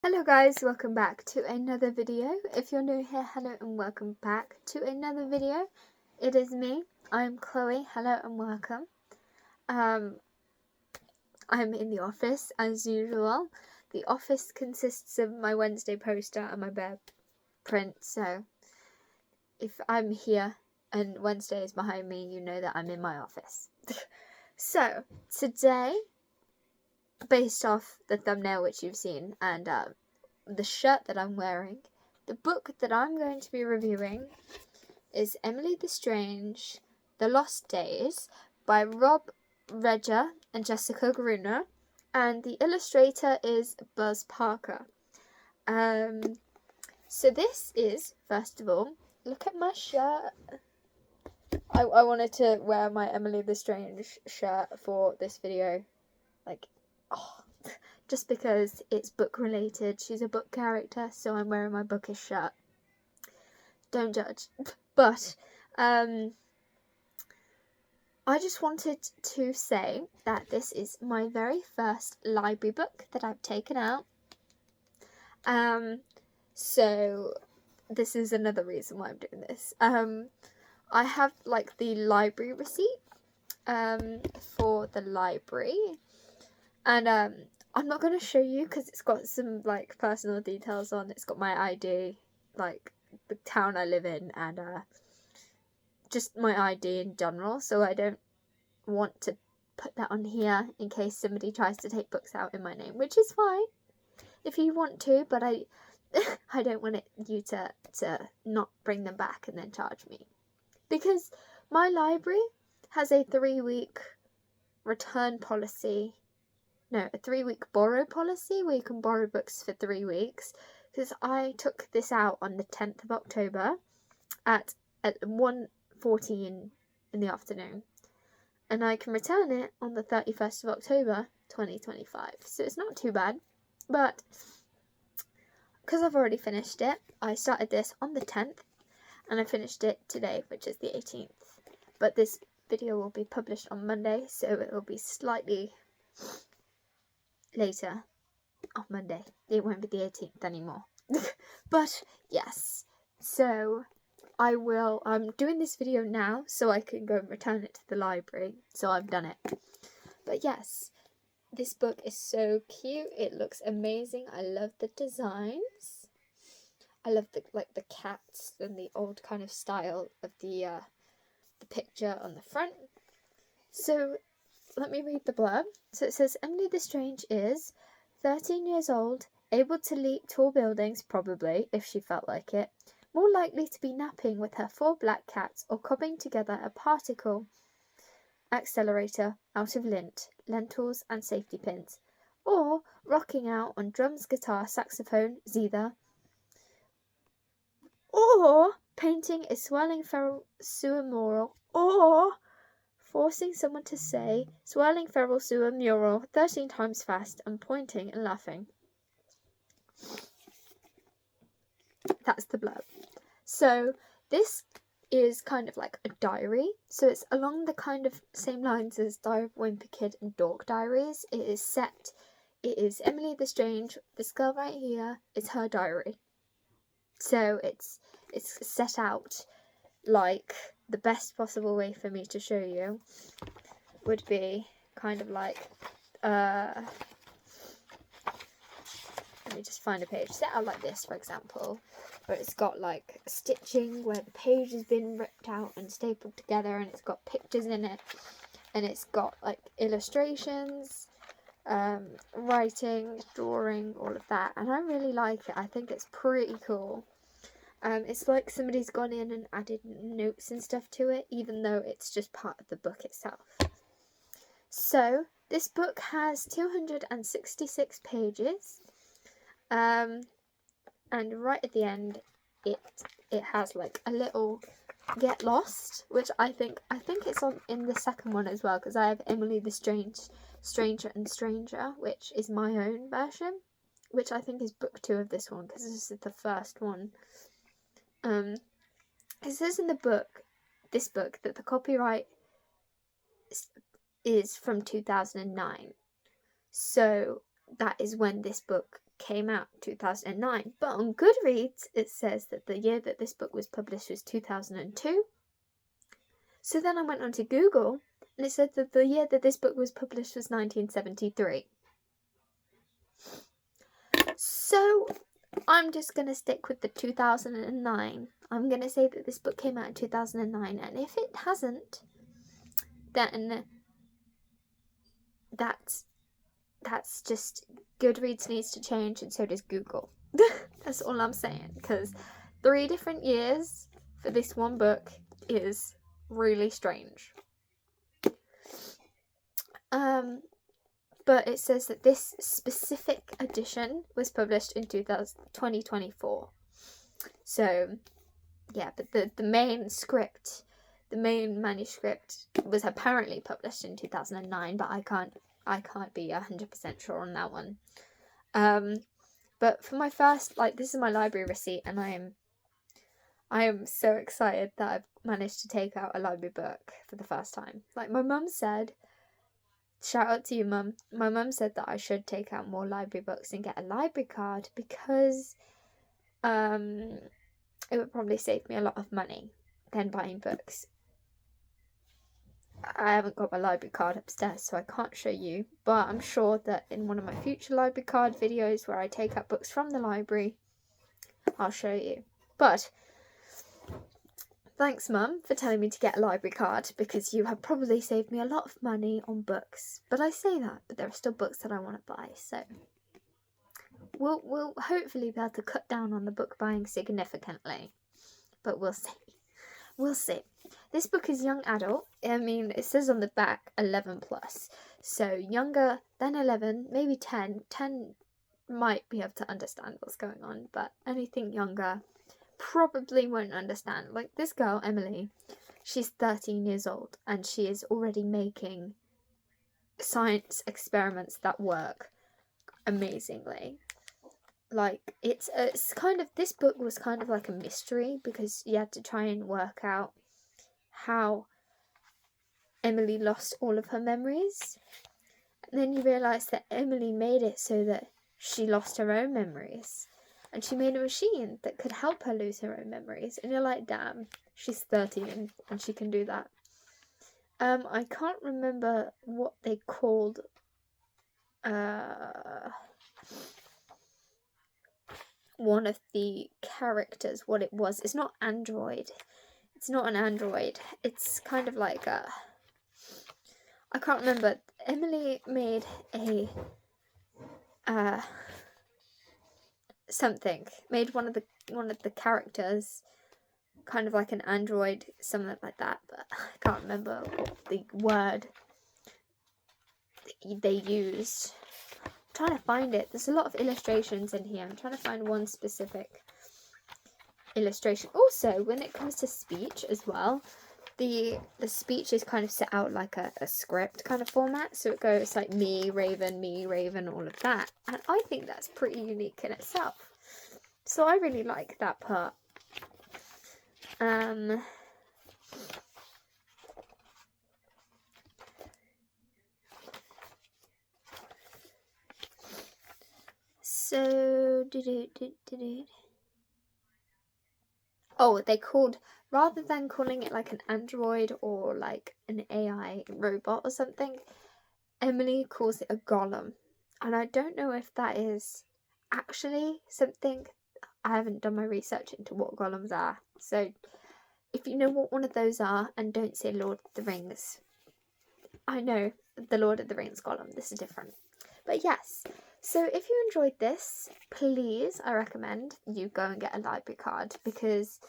Hello guys, welcome back to another video. If you're new here, hello and welcome back to another video. It is me, I'm Chloe, hello and welcome. I'm in the office as usual. The office consists of my Wednesday poster and my bear print, so if I'm here and Wednesday is behind me, you know that I'm in my office. So, today, based off the thumbnail which you've seen and the shirt that I'm wearing, the book that I'm going to be reviewing is Emily the Strange, The Lost Days by Reger and Jessica Gruner, and the illustrator is Buzz Parker. So this is, first of all, look at my shirt. I wanted to wear my Emily the Strange shirt for this video, just because it's book related. She's a book character, so I'm wearing my bookish shirt. Don't judge. But I just wanted to say that this is my very first library book that I've taken out. So this is another reason why I'm doing this. I have the library receipt for the library, and I'm not going to show you because it's got some personal details on. It's got my ID, the town I live in, and just my ID in general, so I don't want to put that on here in case somebody tries to take books out in my name, which is fine if you want to, but I don't want you to not bring them back and then charge me, because my library has a 3-week return policy. No, a 3-week borrow policy where you can borrow books for 3 weeks, because I took this out on the 10th of October at 1:14 in the afternoon, and I can return it on the 31st of October 2025, so it's not too bad. But because I've already finished it, I started this on the 10th and I finished it today, which is the 18th, but this video will be published on Monday, so it will be slightly later on Monday. It won't be the 18th anymore. But yes, so I'm doing this video now so I can go and return it to the library, so I've done it. But yes, this book is so cute. It looks amazing. I love the designs. I love the cats and the old kind of style of the picture on the front. So let me read the blurb. So it says, Emily the Strange is 13 years old, able to leap tall buildings, probably, if she felt like it, more likely to be napping with her 4 black cats or cobbing together a particle accelerator out of lentils and safety pins, or rocking out on drums, guitar, saxophone, zither, or painting a swirling feral sewer mural, or forcing someone to say swirling feral sewer mural 13 times fast and pointing and laughing. That's the blurb. So this is kind of like a diary, so it's along the kind of same lines as Diary of a Wimpy Kid and Dork Diaries. It is Emily the Strange. This girl right here is her diary. So it's set out like the best possible way for me to show you would be kind of let me just find a page set out like this, for example, where it's got stitching where the page has been ripped out and stapled together, and it's got pictures in it, and it's got illustrations, writing, drawing, all of that, and I really like it. I think it's pretty cool. It's like somebody's gone in and added notes and stuff to it, even though it's just part of the book itself. So this book has 266 pages, and right at the end it has a little get lost, which I think it's in the second one as well, because I have Emily the Stranger and Stranger, which is my own version, which I think is book 2 of this one, because this is the first one. It says in this book that the copyright is from 2009, so that is when this book came out 2009, but on Goodreads it says that the year that this book was published was 2002. So then I went onto Google and it said that the year that this book was published was 1973. So I'm just going to stick with the 2009. I'm going to say that this book came out in 2009, and if it hasn't, then that's just, Goodreads needs to change, and so does Google. That's all I'm saying, because 3 different years for this one book is really strange. But it says that this specific edition was published in 2024. So, yeah, but the main script, the main manuscript was apparently published in 2009, but I can't be 100% sure on that one. But for my first, this is my library receipt, and I am so excited that I've managed to take out a library book for the first time. Like my mum said, shout out to you, Mum. My mum said that I should take out more library books and get a library card because it would probably save me a lot of money than buying books. I haven't got my library card upstairs, so I can't show you, but I'm sure that in one of my future library card videos where I take out books from the library, I'll show you. But thanks, Mum, for telling me to get a library card, because you have probably saved me a lot of money on books. But I say that, but there are still books that I want to buy, so we'll hopefully be able to cut down on the book buying significantly. But we'll see. We'll see. This book is young adult. I mean, it says on the back 11 plus. So younger than 11, maybe 10. 10 might be able to understand what's going on, but anything younger probably won't understand. Like this girl, Emily, she's 13 years old and she is already making science experiments that work amazingly. Like it's kind of, this book was kind of like a mystery because you had to try and work out how Emily lost all of her memories, and then you realise that Emily made it so that she lost her own memories, and she made a machine that could help her lose her own memories, and you're like, damn, she's 13 and she can do that. I can't remember what they called one of the characters, what it was. It's not android. It's not an android. It's kind of like a, I can't remember. Emily made a something. Made one of the characters kind of like an android, something like that, but I can't remember what the word they used. I'm trying to find it. There's a lot of illustrations in here. I'm trying to find one specific illustration. Also, when it comes to speech as well, the speech is kind of set out like a script kind of format, so it goes like me, Raven, all of that, and I think that's pretty unique in itself, so I really like that part. So oh, they called, rather than calling it like an android or like an AI robot or something, Emily calls it a golem. And I don't know if that is actually something. I haven't done my research into what golems are. So if you know what one of those are, and don't say Lord of the Rings. I know the Lord of the Rings golem. This is different. But yes. So if you enjoyed this, please, I recommend you go and get a library card, because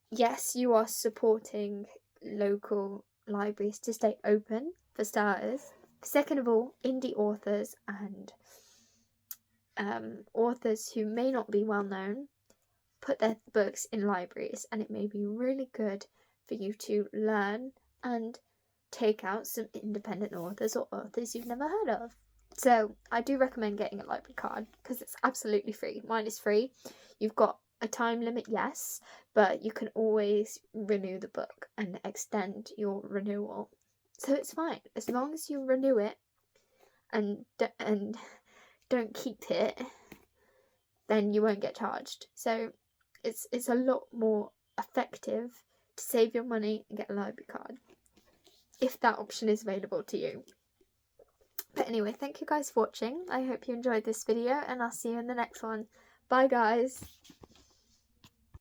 yes, you are supporting local libraries to stay open, for starters. Second of all, indie authors and authors who may not be well known put their books in libraries, and it may be really good for you to learn and take out some independent authors or authors you've never heard of. So I do recommend getting a library card because it's absolutely free. Mine is free. You've got a time limit, yes, but you can always renew the book and extend your renewal. So it's fine as long as you renew it and don't keep it, then you won't get charged. So it's a lot more effective to save your money and get a library card, if that option is available to you. But anyway, thank you guys for watching. I hope you enjoyed this video, and I'll see you in the next one. Bye guys.